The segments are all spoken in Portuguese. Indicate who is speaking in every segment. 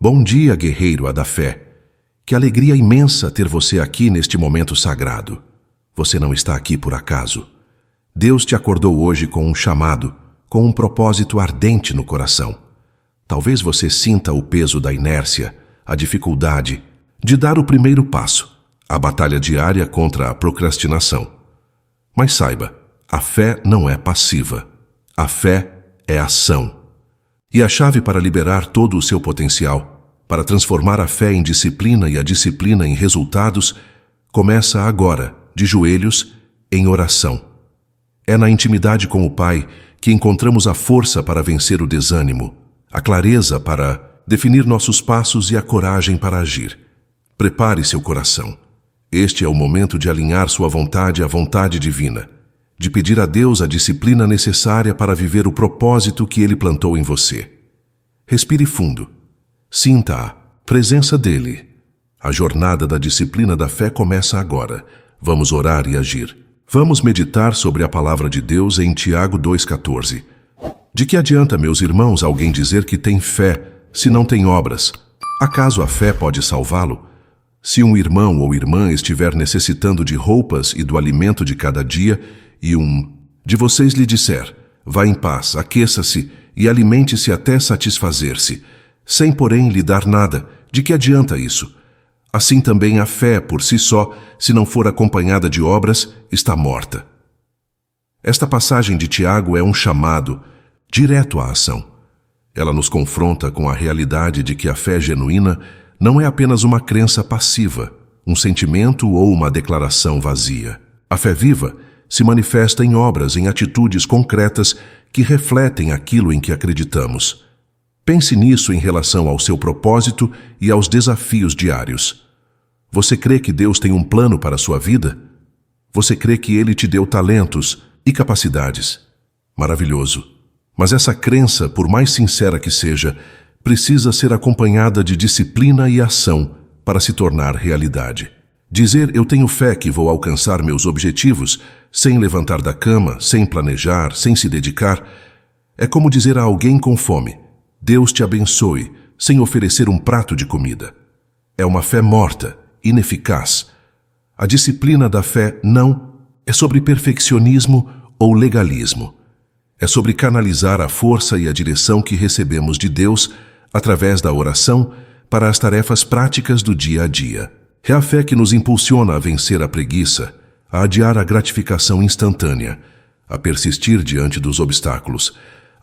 Speaker 1: Bom dia, guerreiro da fé. Que alegria imensa ter você aqui neste momento sagrado. Você não está aqui por acaso. Deus te acordou hoje com um chamado, com um propósito ardente no coração. Talvez você sinta o peso da inércia, a dificuldade de dar o primeiro passo, a batalha diária contra a procrastinação. Mas saiba, a fé não é passiva. A fé é ação. E a chave para liberar todo o seu potencial, para transformar a fé em disciplina e a disciplina em resultados, começa agora, de joelhos, em oração. É na intimidade com o Pai que encontramos a força para vencer o desânimo, a clareza para definir nossos passos e a coragem para agir. Prepare seu coração. Este é o momento de alinhar sua vontade à vontade divina, de pedir a Deus a disciplina necessária para viver o propósito que Ele plantou em você. Respire fundo. Sinta a presença dEle. A jornada da disciplina da fé começa agora. Vamos orar e agir. Vamos meditar sobre a palavra de Deus em Tiago 2,14. De que adianta, meus irmãos, alguém dizer que tem fé se não tem obras? Acaso a fé pode salvá-lo? Se um irmão ou irmã estiver necessitando de roupas e do alimento de cada dia, e um de vocês lhe disser, vá em paz, aqueça-se e alimente-se até satisfazer-se, sem porém lhe dar nada, de que adianta isso? Assim também a fé, por si só, se não for acompanhada de obras, está morta. Esta passagem de Tiago é um chamado direto à ação. Ela nos confronta com a realidade de que a fé genuína não é apenas uma crença passiva, um sentimento ou uma declaração vazia. A fé viva se manifesta em obras, em atitudes concretas que refletem aquilo em que acreditamos. Pense nisso em relação ao seu propósito e aos desafios diários. Você crê que Deus tem um plano para a sua vida? Você crê que Ele te deu talentos e capacidades? Maravilhoso. Mas essa crença, por mais sincera que seja, precisa ser acompanhada de disciplina e ação para se tornar realidade. Dizer eu tenho fé que vou alcançar meus objetivos sem levantar da cama, sem planejar, sem se dedicar, é como dizer a alguém com fome, Deus te abençoe, sem oferecer um prato de comida. É uma fé morta, ineficaz. A disciplina da fé não é sobre perfeccionismo ou legalismo. É sobre canalizar a força e a direção que recebemos de Deus através da oração para as tarefas práticas do dia a dia. É a fé que nos impulsiona a vencer a preguiça, a adiar a gratificação instantânea, a persistir diante dos obstáculos.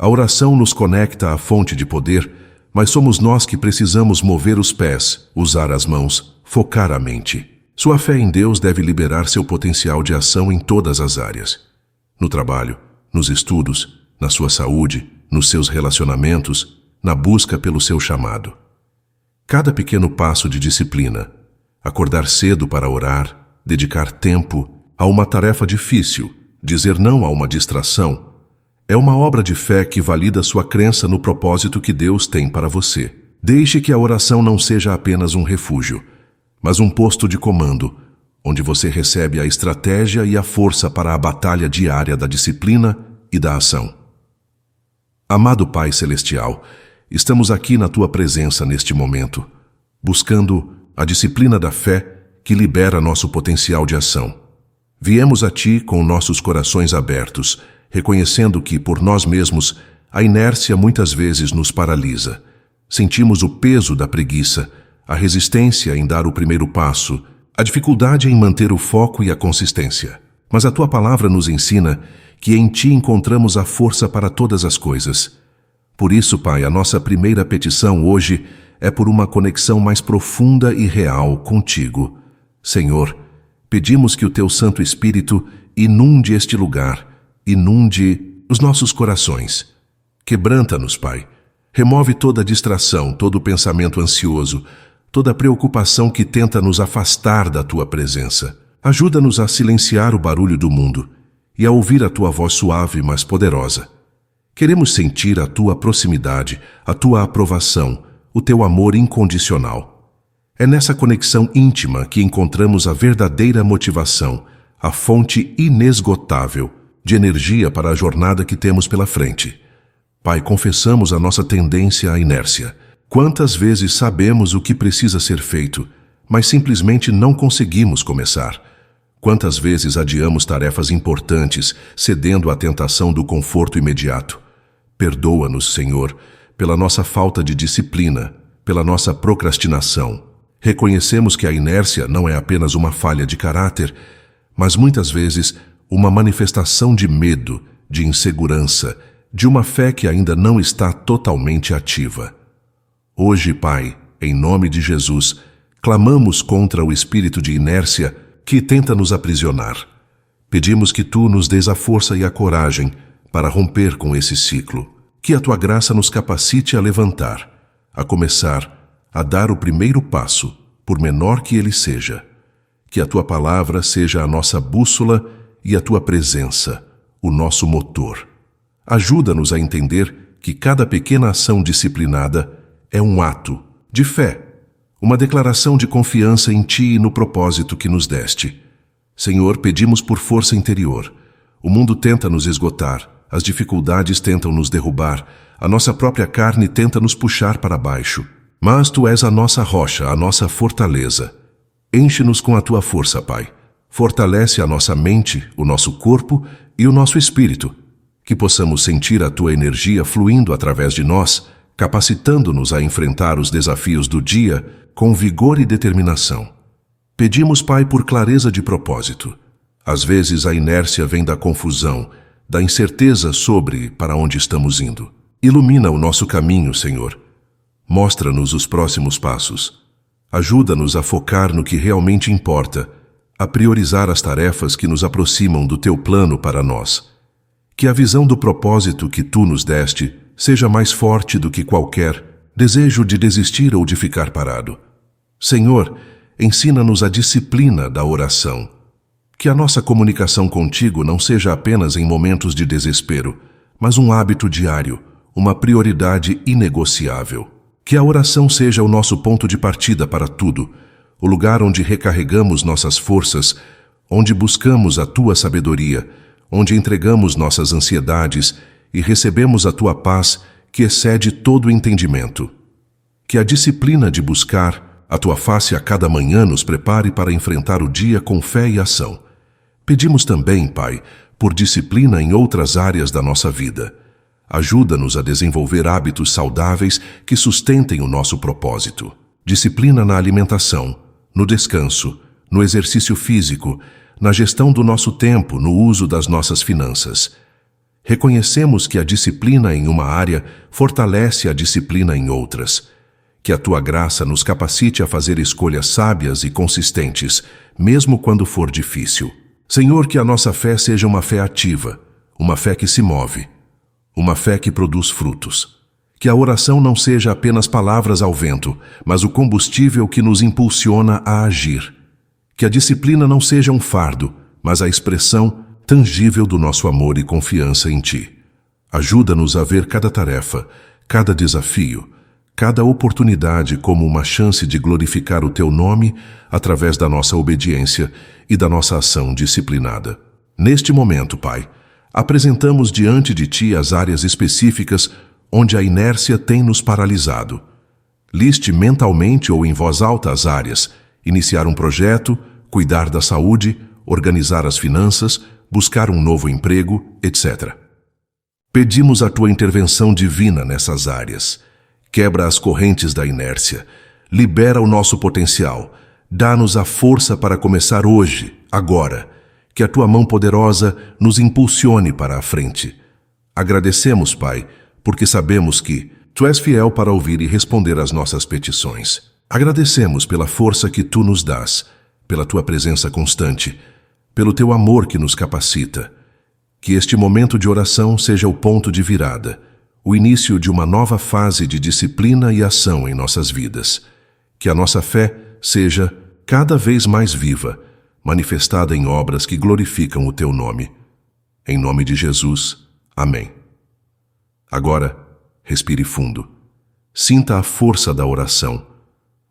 Speaker 1: A oração nos conecta à fonte de poder, mas somos nós que precisamos mover os pés, usar as mãos, focar a mente. Sua fé em Deus deve liberar seu potencial de ação em todas as áreas. No trabalho, nos estudos, na sua saúde, nos seus relacionamentos, na busca pelo seu chamado. Cada pequeno passo de disciplina, acordar cedo para orar, dedicar tempo a uma tarefa difícil, dizer não a uma distração, é uma obra de fé que valida sua crença no propósito que Deus tem para você. Deixe que a oração não seja apenas um refúgio, mas um posto de comando, onde você recebe a estratégia e a força para a batalha diária da disciplina e da ação. Amado Pai Celestial, estamos aqui na Tua presença neste momento, buscando a disciplina da fé que libera nosso potencial de ação. Viemos a Ti com nossos corações abertos, reconhecendo que, por nós mesmos, a inércia muitas vezes nos paralisa. Sentimos o peso da preguiça, a resistência em dar o primeiro passo, a dificuldade em manter o foco e a consistência. Mas a Tua palavra nos ensina que em Ti encontramos a força para todas as coisas. Por isso, Pai, a nossa primeira petição hoje é por uma conexão mais profunda e real contigo. Senhor, pedimos que o Teu Santo Espírito inunde este lugar, inunde os nossos corações. Quebranta-nos, Pai. Remove toda distração, todo pensamento ansioso, toda preocupação que tenta nos afastar da Tua presença. Ajuda-nos a silenciar o barulho do mundo e a ouvir a Tua voz suave, mas poderosa. Queremos sentir a Tua proximidade, a Tua aprovação, o Teu amor incondicional. É nessa conexão íntima que encontramos a verdadeira motivação, a fonte inesgotável de energia para a jornada que temos pela frente. Pai, confessamos a nossa tendência à inércia. Quantas vezes sabemos o que precisa ser feito, mas simplesmente não conseguimos começar? Quantas vezes adiamos tarefas importantes, cedendo à tentação do conforto imediato? Perdoa-nos, Senhor, pela nossa falta de disciplina, pela nossa procrastinação. Reconhecemos que a inércia não é apenas uma falha de caráter, mas muitas vezes uma manifestação de medo, de insegurança, de uma fé que ainda não está totalmente ativa. Hoje, Pai, em nome de Jesus, clamamos contra o espírito de inércia que tenta nos aprisionar. Pedimos que Tu nos dês a força e a coragem para romper com esse ciclo. Que a Tua graça nos capacite a levantar, a começar, a dar o primeiro passo, por menor que ele seja. Que a Tua palavra seja a nossa bússola e a Tua presença, o nosso motor. Ajuda-nos a entender que cada pequena ação disciplinada é um ato de fé, uma declaração de confiança em Ti e no propósito que nos deste. Senhor, pedimos por força interior. O mundo tenta nos esgotar, as dificuldades tentam nos derrubar, a nossa própria carne tenta nos puxar para baixo. Mas Tu és a nossa rocha, a nossa fortaleza. Enche-nos com a Tua força, Pai. Fortalece a nossa mente, o nosso corpo e o nosso espírito. Que possamos sentir a Tua energia fluindo através de nós, capacitando-nos a enfrentar os desafios do dia com vigor e determinação. Pedimos, Pai, por clareza de propósito. Às vezes a inércia vem da confusão, da incerteza sobre para onde estamos indo. Ilumina o nosso caminho, Senhor. Mostra-nos os próximos passos. Ajuda-nos a focar no que realmente importa, a priorizar as tarefas que nos aproximam do Teu plano para nós. Que a visão do propósito que Tu nos deste seja mais forte do que qualquer desejo de desistir ou de ficar parado. Senhor, ensina-nos a disciplina da oração. Que a nossa comunicação contigo não seja apenas em momentos de desespero, mas um hábito diário, uma prioridade inegociável. Que a oração seja o nosso ponto de partida para tudo, o lugar onde recarregamos nossas forças, onde buscamos a Tua sabedoria, onde entregamos nossas ansiedades e recebemos a Tua paz que excede todo o entendimento. Que a disciplina de buscar a Tua face a cada manhã nos prepare para enfrentar o dia com fé e ação. Pedimos também, Pai, por disciplina em outras áreas da nossa vida. Ajuda-nos a desenvolver hábitos saudáveis que sustentem o nosso propósito. Disciplina na alimentação, no descanso, no exercício físico, na gestão do nosso tempo, no uso das nossas finanças. Reconhecemos que a disciplina em uma área fortalece a disciplina em outras. Que a Tua graça nos capacite a fazer escolhas sábias e consistentes, mesmo quando for difícil. Senhor, que a nossa fé seja uma fé ativa, uma fé que se move, uma fé que produz frutos. Que a oração não seja apenas palavras ao vento, mas o combustível que nos impulsiona a agir. Que a disciplina não seja um fardo, mas a expressão tangível do nosso amor e confiança em Ti. Ajuda-nos a ver cada tarefa, cada desafio, cada oportunidade como uma chance de glorificar o Teu nome através da nossa obediência e da nossa ação disciplinada. Neste momento, Pai, apresentamos diante de Ti as áreas específicas onde a inércia tem nos paralisado. Liste mentalmente ou em voz alta as áreas: iniciar um projeto, cuidar da saúde, organizar as finanças, buscar um novo emprego, etc. Pedimos a Tua intervenção divina nessas áreas. Quebra as correntes da inércia, libera o nosso potencial, dá-nos a força para começar hoje, agora. Que a Tua mão poderosa nos impulsione para a frente. Agradecemos, Pai, porque sabemos que Tu és fiel para ouvir e responder às nossas petições. Agradecemos pela força que Tu nos dás, pela Tua presença constante, pelo Teu amor que nos capacita. Que este momento de oração seja o ponto de virada, o início de uma nova fase de disciplina e ação em nossas vidas. Que a nossa fé seja cada vez mais viva, manifestada em obras que glorificam o Teu nome. Em nome de Jesus. Amém. Agora, respire fundo. Sinta a força da oração.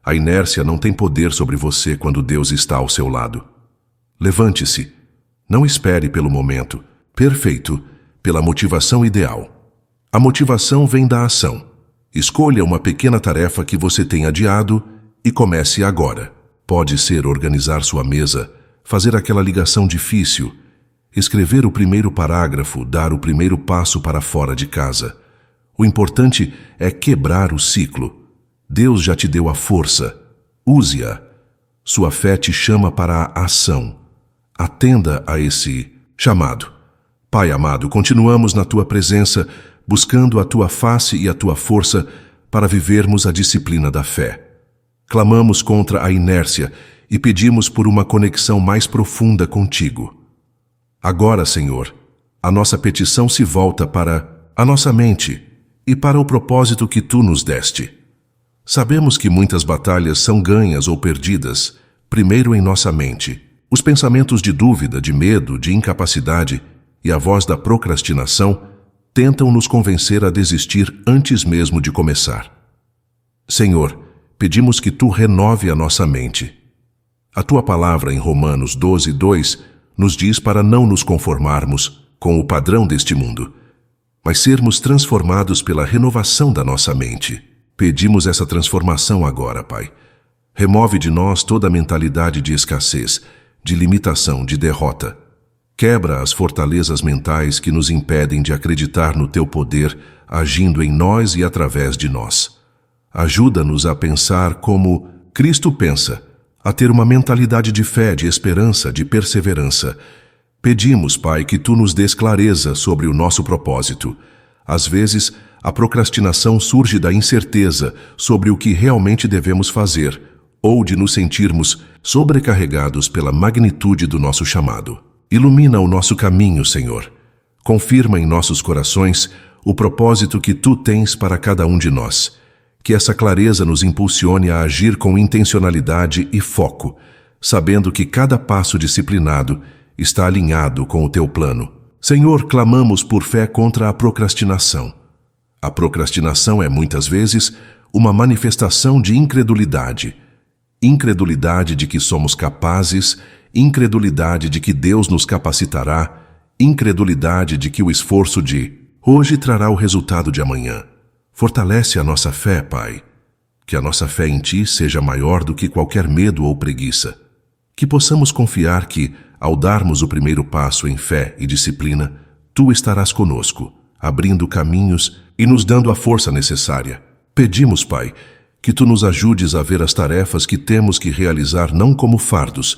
Speaker 1: A inércia não tem poder sobre você quando Deus está ao seu lado. Levante-se. Não espere pelo momento perfeito, pela motivação ideal. A motivação vem da ação. Escolha uma pequena tarefa que você tem adiado e comece agora. Pode ser organizar sua mesa, fazer aquela ligação difícil, escrever o primeiro parágrafo, dar o primeiro passo para fora de casa. O importante é quebrar o ciclo. Deus já te deu a força. Use-a. Sua fé te chama para a ação. Atenda a esse chamado. Pai amado, continuamos na Tua presença, buscando a Tua face e a Tua força para vivermos a disciplina da fé. Clamamos contra a inércia e pedimos por uma conexão mais profunda contigo. Agora, Senhor, a nossa petição se volta para a nossa mente e para o propósito que Tu nos deste. Sabemos que muitas batalhas são ganhas ou perdidas, primeiro em nossa mente. Os pensamentos de dúvida, de medo, de incapacidade e a voz da procrastinação tentam nos convencer a desistir antes mesmo de começar. Senhor, pedimos que Tu renove a nossa mente. A Tua palavra em Romanos 12:2 nos diz para não nos conformarmos com o padrão deste mundo, mas sermos transformados pela renovação da nossa mente. Pedimos essa transformação agora, Pai. Remove de nós toda a mentalidade de escassez, de limitação, de derrota. Quebra as fortalezas mentais que nos impedem de acreditar no Teu poder agindo em nós e através de nós. Ajuda-nos a pensar como Cristo pensa, a ter uma mentalidade de fé, de esperança, de perseverança. Pedimos, Pai, que Tu nos dês clareza sobre o nosso propósito. Às vezes, a procrastinação surge da incerteza sobre o que realmente devemos fazer, ou de nos sentirmos sobrecarregados pela magnitude do nosso chamado. Ilumina o nosso caminho, Senhor. Confirma em nossos corações o propósito que Tu tens para cada um de nós. Que essa clareza nos impulsione a agir com intencionalidade e foco, sabendo que cada passo disciplinado está alinhado com o Teu plano. Senhor, clamamos por fé contra a procrastinação. A procrastinação é, muitas vezes, uma manifestação de incredulidade. Incredulidade de que somos capazes, incredulidade de que Deus nos capacitará, incredulidade de que o esforço de hoje trará o resultado de amanhã. Fortalece a nossa fé, Pai. Que a nossa fé em Ti seja maior do que qualquer medo ou preguiça. Que possamos confiar que, ao darmos o primeiro passo em fé e disciplina, Tu estarás conosco, abrindo caminhos e nos dando a força necessária. Pedimos, Pai, que Tu nos ajudes a ver as tarefas que temos que realizar não como fardos,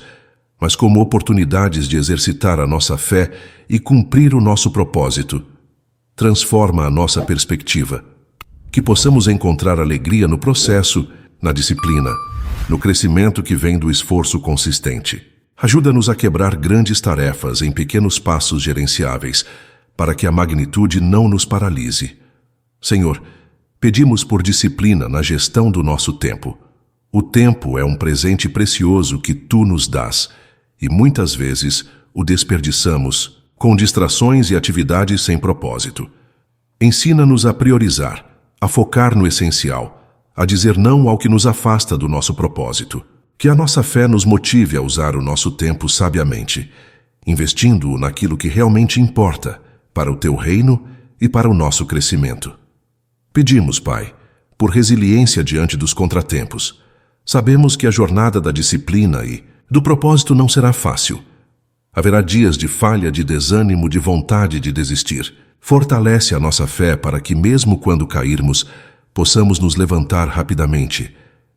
Speaker 1: mas como oportunidades de exercitar a nossa fé e cumprir o nosso propósito. Transforma a nossa perspectiva. Que possamos encontrar alegria no processo, na disciplina, no crescimento que vem do esforço consistente. Ajuda-nos a quebrar grandes tarefas em pequenos passos gerenciáveis, para que a magnitude não nos paralise. Senhor, pedimos por disciplina na gestão do nosso tempo. O tempo é um presente precioso que Tu nos dás, e muitas vezes o desperdiçamos com distrações e atividades sem propósito. Ensina-nos a priorizar, a focar no essencial, a dizer não ao que nos afasta do nosso propósito. Que a nossa fé nos motive a usar o nosso tempo sabiamente, investindo-o naquilo que realmente importa, para o Teu reino e para o nosso crescimento. Pedimos, Pai, por resiliência diante dos contratempos. Sabemos que a jornada da disciplina e do propósito não será fácil. Haverá dias de falha, de desânimo, de vontade de desistir. Fortalece a nossa fé para que, mesmo quando cairmos, possamos nos levantar rapidamente.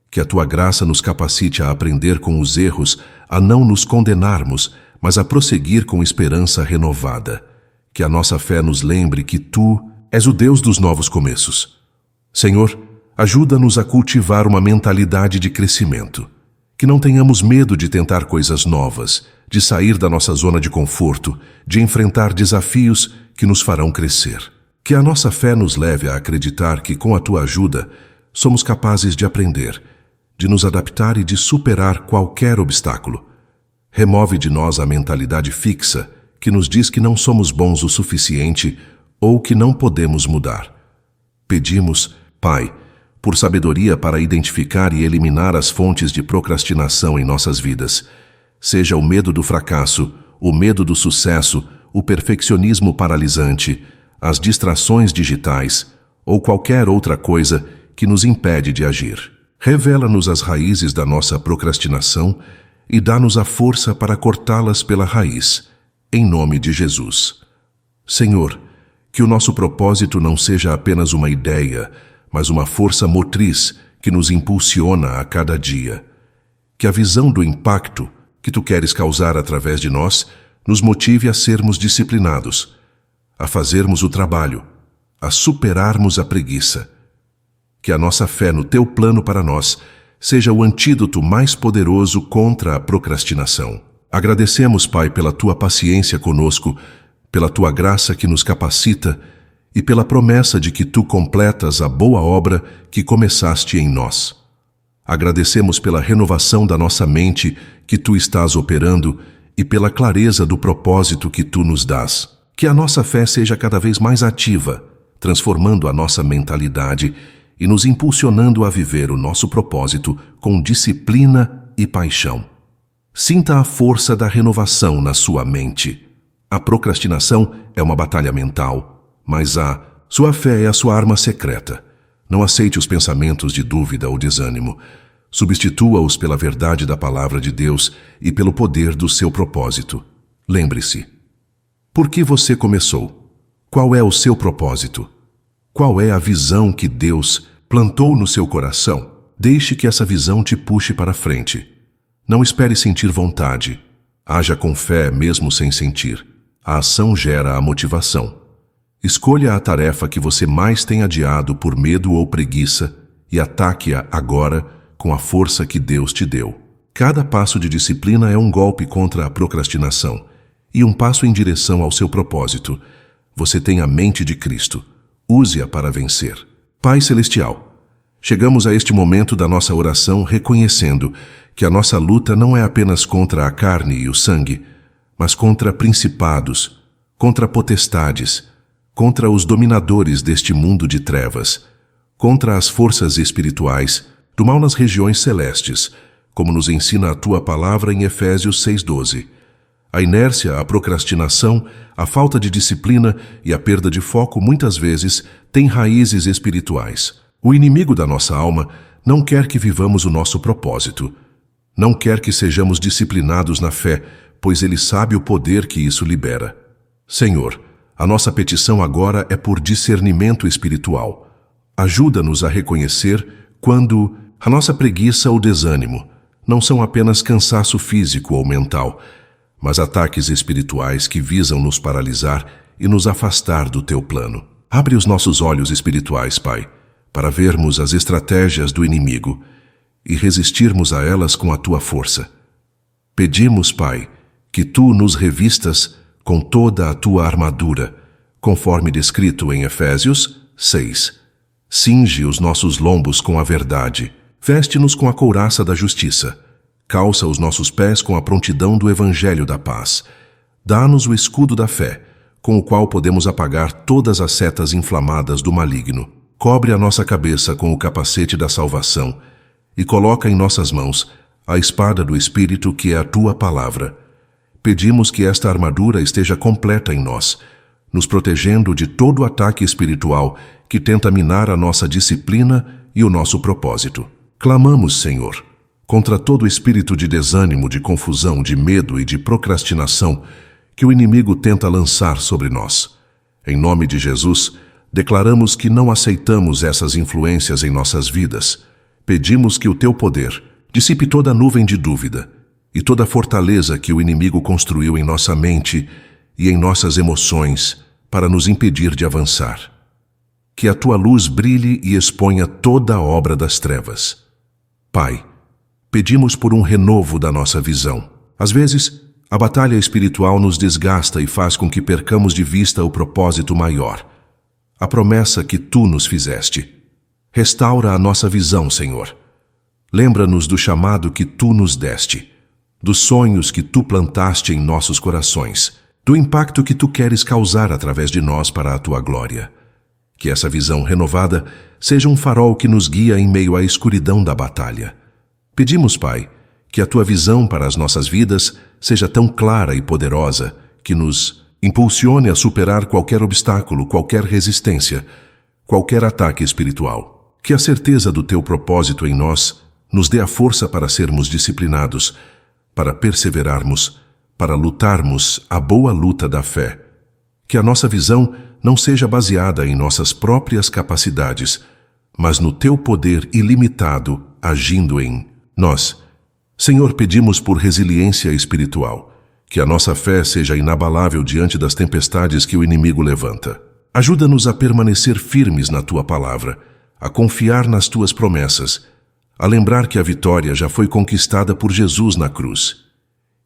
Speaker 1: Que a Tua graça nos capacite a aprender com os erros, a não nos condenarmos, mas a prosseguir com esperança renovada. Que a nossa fé nos lembre que Tu és o Deus dos novos começos. Senhor, ajuda-nos a cultivar uma mentalidade de crescimento. Que não tenhamos medo de tentar coisas novas, de sair da nossa zona de conforto, de enfrentar desafios que nos farão crescer. Que a nossa fé nos leve a acreditar que, com a Tua ajuda, somos capazes de aprender, de nos adaptar e de superar qualquer obstáculo. Remove de nós a mentalidade fixa que nos diz que não somos bons o suficiente ou que não podemos mudar. Pedimos, Pai, por sabedoria para identificar e eliminar as fontes de procrastinação em nossas vidas. Seja o medo do fracasso, o medo do sucesso, o perfeccionismo paralisante, as distrações digitais ou qualquer outra coisa que nos impede de agir. Revela-nos as raízes da nossa procrastinação e dá-nos a força para cortá-las pela raiz, em nome de Jesus. Senhor, que o nosso propósito não seja apenas uma ideia, mas uma força motriz que nos impulsiona a cada dia. Que a visão do impacto que Tu queres causar através de nós nos motive a sermos disciplinados, a fazermos o trabalho, a superarmos a preguiça. Que a nossa fé no Teu plano para nós seja o antídoto mais poderoso contra a procrastinação. Agradecemos, Pai, pela Tua paciência conosco, pela Tua graça que nos capacita e pela promessa de que Tu completas a boa obra que começaste em nós. Agradecemos pela renovação da nossa mente que Tu estás operando e pela clareza do propósito que Tu nos dás. Que a nossa fé seja cada vez mais ativa, transformando a nossa mentalidade e nos impulsionando a viver o nosso propósito com disciplina e paixão. Sinta a força da renovação na sua mente. A procrastinação é uma batalha mental, mas sua fé é a sua arma secreta. Não aceite os pensamentos de dúvida ou desânimo. Substitua-os pela verdade da palavra de Deus e pelo poder do seu propósito. Lembre-se: por que você começou? Qual é o seu propósito? Qual é a visão que Deus plantou no seu coração? Deixe que essa visão te puxe para frente. Não espere sentir vontade. Haja com fé mesmo sem sentir. A ação gera a motivação. Escolha a tarefa que você mais tem adiado por medo ou preguiça e ataque-a agora com a força que Deus te deu. Cada passo de disciplina é um golpe contra a procrastinação e um passo em direção ao seu propósito. Você tem a mente de Cristo. Use-a para vencer. Pai Celestial, chegamos a este momento da nossa oração reconhecendo que a nossa luta não é apenas contra a carne e o sangue, mas contra principados, contra potestades, contra os dominadores deste mundo de trevas, contra as forças espirituais do mal nas regiões celestes, como nos ensina a Tua palavra em Efésios 6:12. A inércia, a procrastinação, a falta de disciplina e a perda de foco muitas vezes têm raízes espirituais. O inimigo da nossa alma não quer que vivamos o nosso propósito. Não quer que sejamos disciplinados na fé, pois ele sabe o poder que isso libera. Senhor, a nossa petição agora é por discernimento espiritual. Ajuda-nos a reconhecer quando a nossa preguiça ou desânimo não são apenas cansaço físico ou mental, mas ataques espirituais que visam nos paralisar e nos afastar do Teu plano. Abre os nossos olhos espirituais, Pai, para vermos as estratégias do inimigo e resistirmos a elas com a Tua força. Pedimos, Pai, que Tu nos revistas com toda a Tua armadura, conforme descrito em Efésios 6. Cinge os nossos lombos com a verdade, veste-nos com a couraça da justiça, calça os nossos pés com a prontidão do Evangelho da paz. Dá-nos o escudo da fé, com o qual podemos apagar todas as setas inflamadas do maligno. Cobre a nossa cabeça com o capacete da salvação e coloca em nossas mãos a espada do Espírito, que é a Tua palavra. Pedimos que esta armadura esteja completa em nós, nos protegendo de todo ataque espiritual que tenta minar a nossa disciplina e o nosso propósito. Clamamos, Senhor, contra todo espírito de desânimo, de confusão, de medo e de procrastinação que o inimigo tenta lançar sobre nós. Em nome de Jesus, declaramos que não aceitamos essas influências em nossas vidas. Pedimos que o Teu poder dissipe toda a nuvem de dúvida e toda a fortaleza que o inimigo construiu em nossa mente e em nossas emoções para nos impedir de avançar. Que a Tua luz brilhe e exponha toda a obra das trevas. Pai, pedimos por um renovo da nossa visão. Às vezes, a batalha espiritual nos desgasta e faz com que percamos de vista o propósito maior, a promessa que Tu nos fizeste. Restaura a nossa visão, Senhor. Lembra-nos do chamado que Tu nos deste, dos sonhos que Tu plantaste em nossos corações, do impacto que Tu queres causar através de nós para a Tua glória. Que essa visão renovada seja um farol que nos guia em meio à escuridão da batalha. Pedimos, Pai, que a Tua visão para as nossas vidas seja tão clara e poderosa que nos impulsione a superar qualquer obstáculo, qualquer resistência, qualquer ataque espiritual. Que a certeza do teu propósito em nós nos dê a força para sermos disciplinados, para perseverarmos, para lutarmos a boa luta da fé. Que a nossa visão não seja baseada em nossas próprias capacidades, mas no teu poder ilimitado agindo em nós. Senhor, pedimos por resiliência espiritual, que a nossa fé seja inabalável diante das tempestades que o inimigo levanta. Ajuda-nos a permanecer firmes na tua palavra, a confiar nas tuas promessas, a lembrar que a vitória já foi conquistada por Jesus na cruz.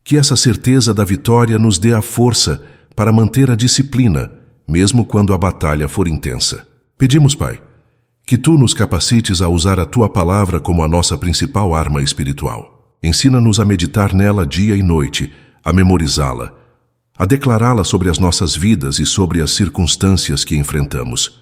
Speaker 1: Que essa certeza da vitória nos dê a força para manter a disciplina, mesmo quando a batalha for intensa. Pedimos, Pai, que tu nos capacites a usar a tua palavra como a nossa principal arma espiritual. Ensina-nos a meditar nela dia e noite, a memorizá-la, a declará-la sobre as nossas vidas e sobre as circunstâncias que enfrentamos.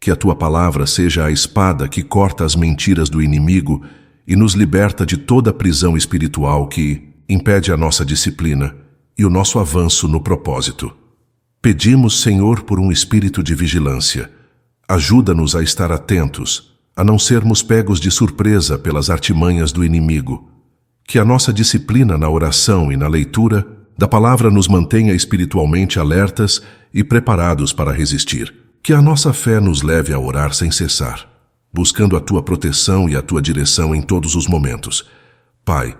Speaker 1: Que a tua palavra seja a espada que corta as mentiras do inimigo e nos liberta de toda a prisão espiritual que impede a nossa disciplina e o nosso avanço no propósito. Pedimos, Senhor, por um espírito de vigilância. Ajuda-nos a estar atentos, a não sermos pegos de surpresa pelas artimanhas do inimigo. Que a nossa disciplina na oração e na leitura da palavra nos mantenha espiritualmente alertas e preparados para resistir. Que a nossa fé nos leve a orar sem cessar, buscando a tua proteção e a tua direção em todos os momentos. Pai,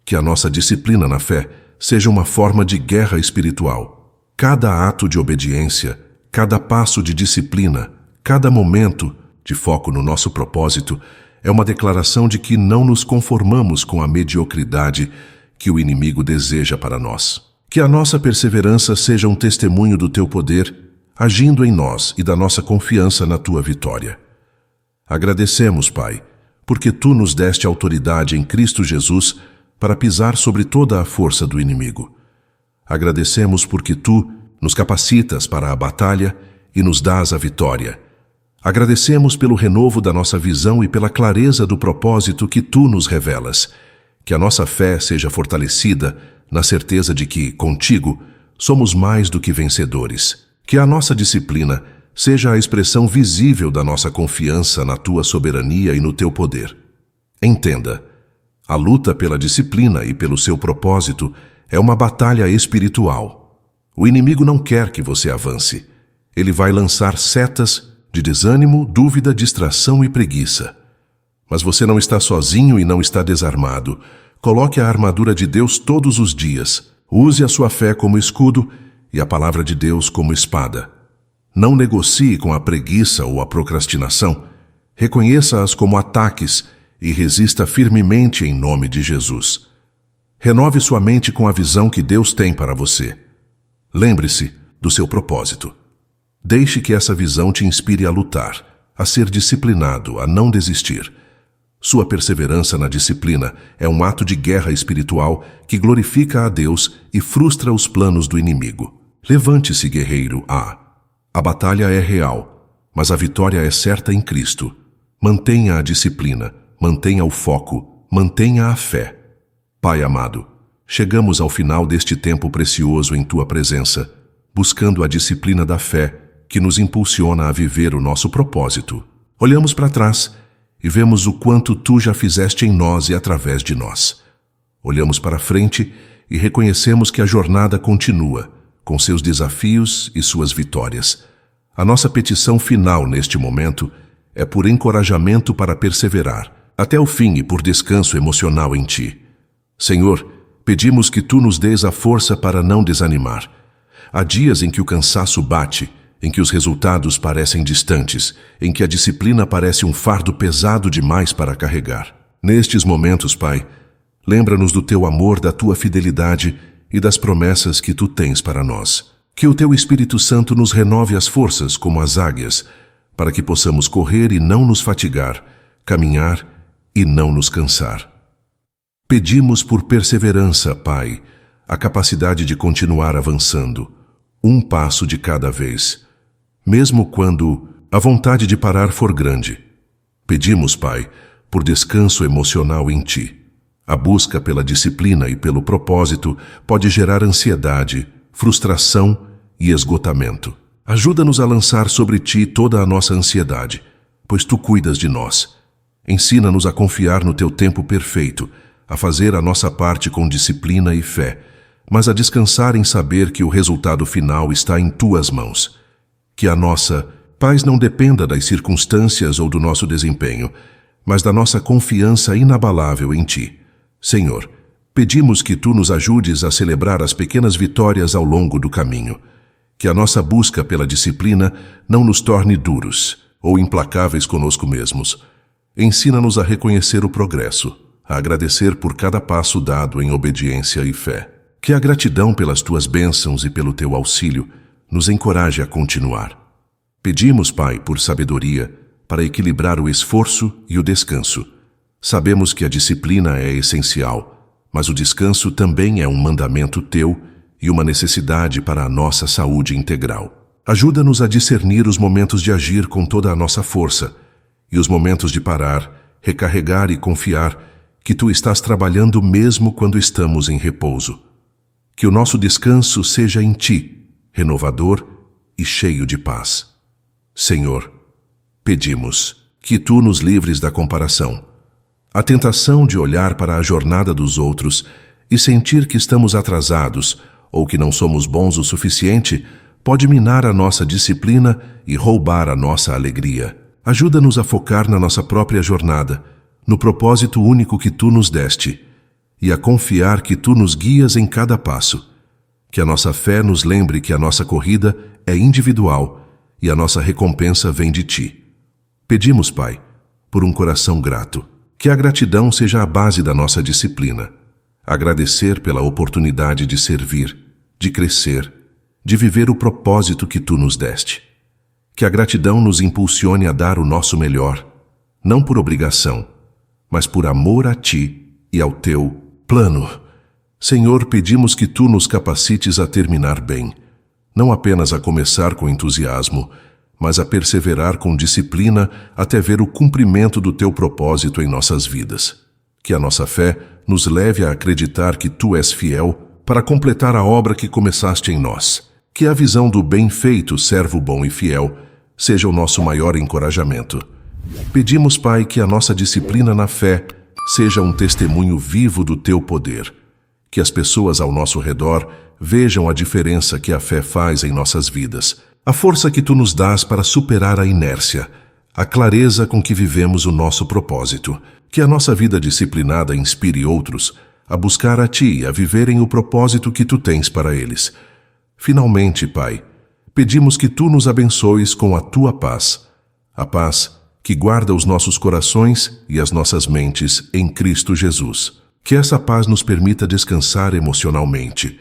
Speaker 1: que a nossa disciplina na fé seja uma forma de guerra espiritual. Cada ato de obediência, cada passo de disciplina, cada momento de foco no nosso propósito é uma declaração de que não nos conformamos com a mediocridade que o inimigo deseja para nós. Que a nossa perseverança seja um testemunho do teu poder, agindo em nós e da nossa confiança na tua vitória. Agradecemos, Pai, porque tu nos deste autoridade em Cristo Jesus para pisar sobre toda a força do inimigo. Agradecemos porque tu nos capacitas para a batalha e nos dás a vitória. Agradecemos pelo renovo da nossa visão e pela clareza do propósito que tu nos revelas. Que a nossa fé seja fortalecida na certeza de que, contigo, somos mais do que vencedores. Que a nossa disciplina seja a expressão visível da nossa confiança na tua soberania e no teu poder. Entenda, a luta pela disciplina e pelo seu propósito é uma batalha espiritual. O inimigo não quer que você avance. Ele vai lançar setas de desânimo, dúvida, distração e preguiça. Mas você não está sozinho e não está desarmado. Coloque a armadura de Deus todos os dias. Use a sua fé como escudo e a palavra de Deus como espada. Não negocie com a preguiça ou a procrastinação. Reconheça-as como ataques e resista firmemente em nome de Jesus. Renove sua mente com a visão que Deus tem para você. Lembre-se do seu propósito. Deixe que essa visão te inspire a lutar, a ser disciplinado, a não desistir. Sua perseverança na disciplina é um ato de guerra espiritual que glorifica a Deus e frustra os planos do inimigo. Levante-se, guerreiro. A batalha é real, mas a vitória é certa em Cristo. Mantenha a disciplina, mantenha o foco, mantenha a fé. Pai amado, chegamos ao final deste tempo precioso em tua presença, buscando a disciplina da fé que nos impulsiona a viver o nosso propósito. Olhamos para trás e vemos o quanto tu já fizeste em nós e através de nós. Olhamos para frente e reconhecemos que a jornada continua, com seus desafios e suas vitórias. A nossa petição final neste momento é por encorajamento para perseverar até o fim e por descanso emocional em ti. Senhor, pedimos que tu nos dês a força para não desanimar. Há dias em que o cansaço bate, em que os resultados parecem distantes, em que a disciplina parece um fardo pesado demais para carregar. Nestes momentos, Pai, lembra-nos do teu amor, da tua fidelidade e das promessas que tu tens para nós. Que o teu Espírito Santo nos renove as forças como as águias, para que possamos correr e não nos fatigar, caminhar e não nos cansar. Pedimos por perseverança, Pai, a capacidade de continuar avançando, um passo de cada vez, mesmo quando a vontade de parar for grande. Pedimos, Pai, por descanso emocional em Ti. A busca pela disciplina e pelo propósito pode gerar ansiedade, frustração e esgotamento. Ajuda-nos a lançar sobre ti toda a nossa ansiedade, pois tu cuidas de nós. Ensina-nos a confiar no teu tempo perfeito, a fazer a nossa parte com disciplina e fé, mas a descansar em saber que o resultado final está em tuas mãos. Que a nossa paz não dependa das circunstâncias ou do nosso desempenho, mas da nossa confiança inabalável em ti. Senhor, pedimos que tu nos ajudes a celebrar as pequenas vitórias ao longo do caminho. Que a nossa busca pela disciplina não nos torne duros ou implacáveis conosco mesmos. Ensina-nos a reconhecer o progresso, a agradecer por cada passo dado em obediência e fé. Que a gratidão pelas tuas bênçãos e pelo teu auxílio nos encoraje a continuar. Pedimos, Pai, por sabedoria, para equilibrar o esforço e o descanso. Sabemos que a disciplina é essencial, mas o descanso também é um mandamento teu e uma necessidade para a nossa saúde integral. Ajuda-nos a discernir os momentos de agir com toda a nossa força e os momentos de parar, recarregar e confiar que tu estás trabalhando mesmo quando estamos em repouso. Que o nosso descanso seja em ti, renovador e cheio de paz. Senhor, pedimos que tu nos livres da comparação, a tentação de olhar para a jornada dos outros e sentir que estamos atrasados ou que não somos bons o suficiente pode minar a nossa disciplina e roubar a nossa alegria. Ajuda-nos a focar na nossa própria jornada, no propósito único que tu nos deste, e a confiar que tu nos guias em cada passo. Que a nossa fé nos lembre que a nossa corrida é individual e a nossa recompensa vem de ti. Pedimos, Pai, por um coração grato, que a gratidão seja a base da nossa disciplina. Agradecer pela oportunidade de servir, de crescer, de viver o propósito que tu nos deste. Que a gratidão nos impulsione a dar o nosso melhor, não por obrigação, mas por amor a ti e ao teu plano. Senhor, pedimos que tu nos capacites a terminar bem, não apenas a começar com entusiasmo, mas a perseverar com disciplina até ver o cumprimento do teu propósito em nossas vidas. Que a nossa fé nos leve a acreditar que tu és fiel para completar a obra que começaste em nós. Que a visão do bem feito, servo bom e fiel, seja o nosso maior encorajamento. Pedimos, Pai, que a nossa disciplina na fé seja um testemunho vivo do teu poder. Que as pessoas ao nosso redor vejam a diferença que a fé faz em nossas vidas, a força que tu nos dás para superar a inércia, a clareza com que vivemos o nosso propósito. Que a nossa vida disciplinada inspire outros a buscar a ti e a viverem o propósito que tu tens para eles. Finalmente, Pai, pedimos que tu nos abençoes com a tua paz, a paz que guarda os nossos corações e as nossas mentes em Cristo Jesus. Que essa paz nos permita descansar emocionalmente,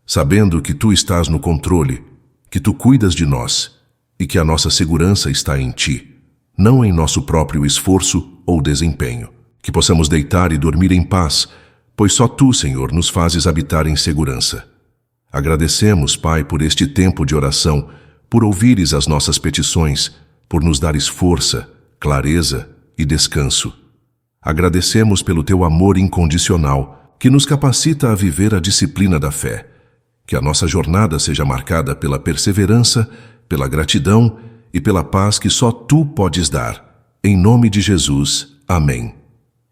Speaker 1: sabendo que tu estás no controle, que tu cuidas de nós e que a nossa segurança está em ti, não em nosso próprio esforço ou desempenho. Que possamos deitar e dormir em paz, pois só tu, Senhor, nos fazes habitar em segurança. Agradecemos, Pai, por este tempo de oração, por ouvires as nossas petições, por nos dares força, clareza e descanso. Agradecemos pelo teu amor incondicional, que nos capacita a viver a disciplina da fé. Que a nossa jornada seja marcada pela perseverança, pela gratidão e pela paz que só tu podes dar. Em nome de Jesus, amém.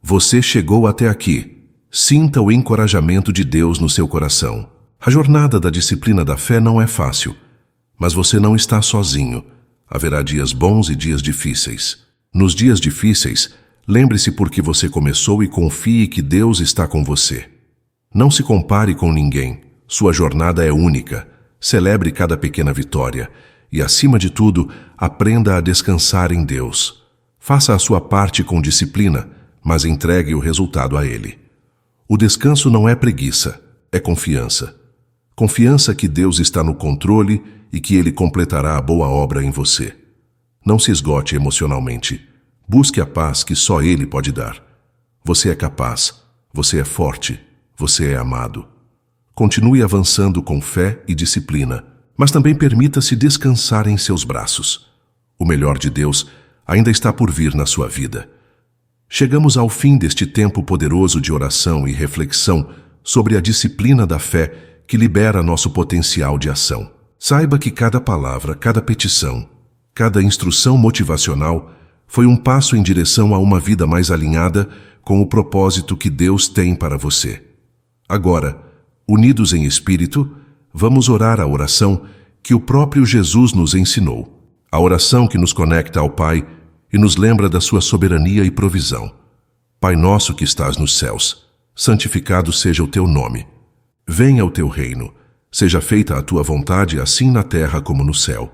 Speaker 1: Você chegou até aqui. Sinta o encorajamento de Deus no seu coração. A jornada da disciplina da fé não é fácil, mas você não está sozinho. Haverá dias bons e dias difíceis. Nos dias difíceis, lembre-se por que você começou e confie que Deus está com você. Não se compare com ninguém. Sua jornada é única. Celebre cada pequena vitória e, acima de tudo, aprenda a descansar em Deus. Faça a sua parte com disciplina, mas entregue o resultado a Ele. O descanso não é preguiça, é confiança. Confiança que Deus está no controle e que Ele completará a boa obra em você. Não se esgote emocionalmente. Busque a paz que só Ele pode dar. Você é capaz, você é forte, você é amado. Continue avançando com fé e disciplina, mas também permita-se descansar em seus braços. O melhor de Deus ainda está por vir na sua vida. Chegamos ao fim deste tempo poderoso de oração e reflexão sobre a disciplina da fé que libera nosso potencial de ação. Saiba que cada palavra, cada petição, cada instrução motivacional foi um passo em direção a uma vida mais alinhada com o propósito que Deus tem para você. Agora, unidos em espírito, vamos orar a oração que o próprio Jesus nos ensinou. A oração que nos conecta ao Pai e nos lembra da sua soberania e provisão. Pai nosso que estás nos céus, santificado seja o teu nome. Venha o teu reino, seja feita a tua vontade assim na terra como no céu.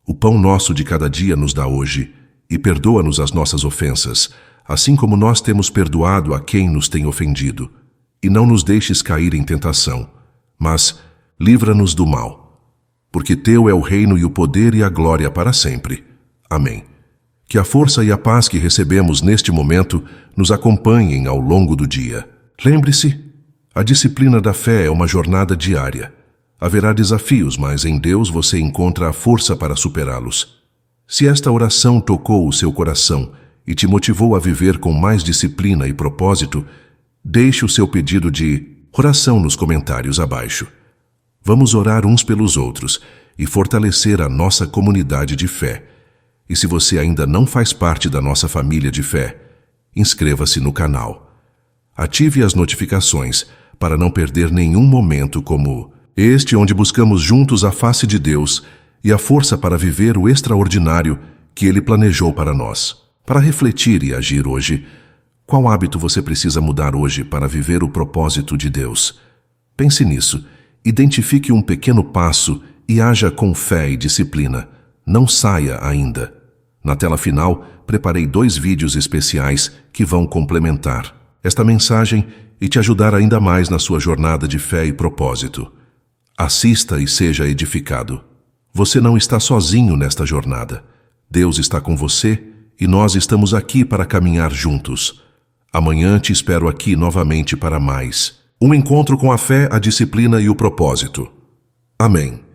Speaker 1: O pão nosso de cada dia nos dá hoje, e perdoa-nos as nossas ofensas, assim como nós temos perdoado a quem nos tem ofendido. E não nos deixes cair em tentação, mas livra-nos do mal. Porque teu é o reino e o poder e a glória para sempre. Amém. Que a força e a paz que recebemos neste momento nos acompanhem ao longo do dia. Lembre-se, a disciplina da fé é uma jornada diária. Haverá desafios, mas em Deus você encontra a força para superá-los. Se esta oração tocou o seu coração e te motivou a viver com mais disciplina e propósito, deixe o seu pedido de oração nos comentários abaixo. Vamos orar uns pelos outros e fortalecer a nossa comunidade de fé. E se você ainda não faz parte da nossa família de fé, inscreva-se no canal. Ative as notificações para não perder nenhum momento como este, onde buscamos juntos a face de Deus e a força para viver o extraordinário que Ele planejou para nós. Para refletir e agir hoje, qual hábito você precisa mudar hoje para viver o propósito de Deus? Pense nisso, identifique um pequeno passo e haja com fé e disciplina. Não saia ainda. Na tela final, preparei 2 vídeos especiais que vão complementar esta mensagem e te ajudar ainda mais na sua jornada de fé e propósito. Assista e seja edificado. Você não está sozinho nesta jornada. Deus está com você e nós estamos aqui para caminhar juntos. Amanhã te espero aqui novamente para mais um encontro com a fé, a disciplina e o propósito. Amém.